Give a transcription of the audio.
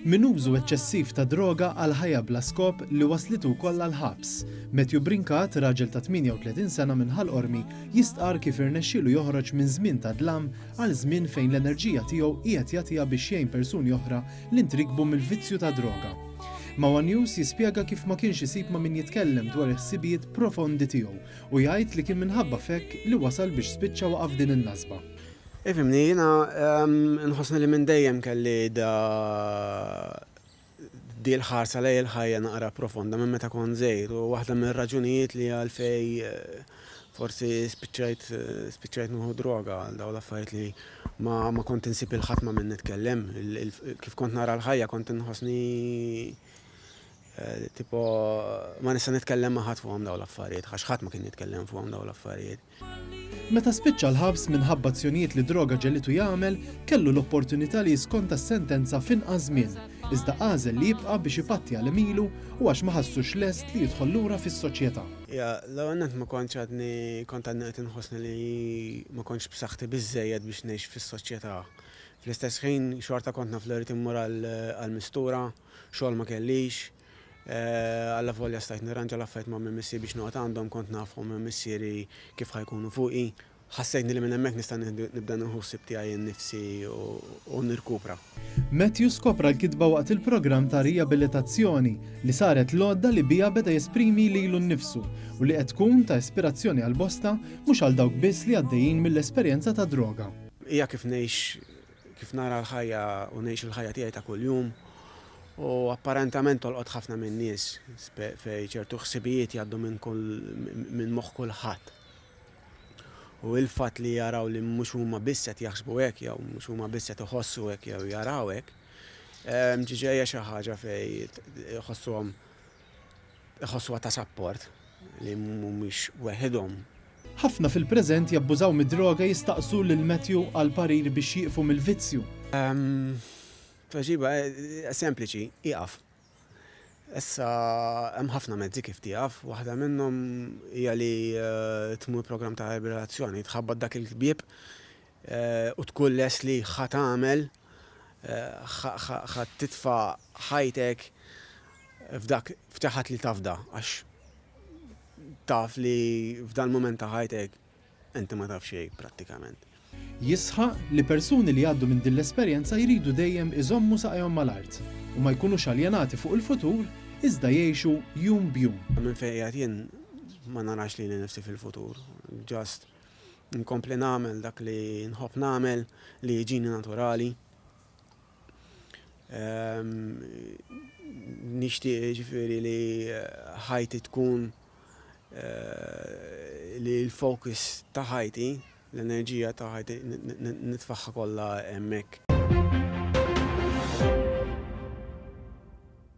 Min użu eċċessiv ta' droga għal ħajja bla skop li waslitu wkoll għal ħabs. Matthew Brinkat, raġel ta' 38 sena minn Ħalqormi, jistqar kif irnexxielu joħroġ minn żmien ta' dlam għal żmien fejn l-enerġija tiegħu qiegħed jagħtiha biex jgħin persuni oħra li ntrikbu mill-vizzju ta' droga. Mawa News jispjega kif ma kienx isib ma' min jitkellem dwar il-ħsibijiet profondi tiegħu u jgħid li kien minħabba fekk li wasal biex spiċċa waqaf din in-nasba. Ifimni, jina nħossni li minn dejjem kelli di l-ħarsa lej l-ħajja naqra profonda minn meta kon żgħir u waħda minn raġunijiet li għalfej forsi spiċċajt nieħu droga għal dawn l-affarijiet li ma kont insib il-ħadd ma minn nitkellem. Kif kont nara l-ħajja kont inħossni tipo ma nista' nitkellem ma' ħadd fuqhom dawn l-affarijiet, għax ħadd ma kien jitkellem fuqhom dawn l-affarijiet. Meta spiċċa l-ħabs minħabba azzjonijiet li droga ġellitu jagħmel, kellu l-opportunità li jiskonta s-sentenza f'inqas żmien, iżda għażel li jibqa' biex ipatti għal milu u għax ma ħassux lest li jidħol lura fis-soċjetà. L-ewwel nett ma kontx kont qed inħossni li ma kontx b'saħħti biżżejjed biex ngħix fis-soċjetà. Fl-istess ħin xorta kont naf li rid immur għall-mistura, xogħol ma kellix. Alla volja stajt nirranġa l-affarijiet ma' minn missieri biex noqgħod għandhom kont nafhom minn missieri kif ħajkunu fuqi. Ħassejtni li minn hemmhekk nista' nibda nieħu ħsieb tiegħi nnifsi u nirkupra. Matthew skopra l-kitba waqt il-programm ta' riabilitazzjoni li saret l-għodda li biha beda jesprimi lilu nnifsu u li qed tkun ta' ispirazzjoni għal bosta mhux għal dawk biss li għaddejjin mill-esperjenza ta' droga. Hija kif nara l-ħajja u ngħix il-ħajja tiegħi ta' kuljum. U apparentament tolqot ħafna minn nies fej ċertu ħsibijiet jgħaddu minn moħħ kulħadd. U il-fatt li jaraw li mhux huma biss qed jaħsbu hekk jew mhux huma biss qed iħossu hekk jew jaraw hekk, ġejja xi ħaġa fej iħossuha ta' sapport li mhumiex weħidhom. Ħafna fil-preżent jabbużaw mid-droga jistaqsu lil Matthew għal parir biex jieqfu mill-vizzju. Tweġiba sempliċi, iqaf. Issa hemm ħafna mezzi kif tieqaf, waħda minnhom hija li tmur programm ta' riabilitazzjoni, tħabbad dak il-kbieb u tkun lest li ħadd tagħmel ħadd titfa' ħajtek f'taħat li tafda għax taf li f'dan mument ta' ħajtek inti ma taf xejn prattikament. Jisħaq li persuni li għaddu minn din l-esperjenza jridu dejjem iżommu saqajhom mal-art u ma jkunux aljenati fuq il-futur iżda jgħixu jum bjum. Minn fejn qiegħed jien ma narax li nifsi fil-futur. Just nkompli nagħmel dak li nħobb nagħmel li jiġini naturali. Nixtieq ġifieri li ħajti tkun li l-fokus ta' ħajti l-enerġija ta' ħajti nitfaħħa kollha hemmhekk.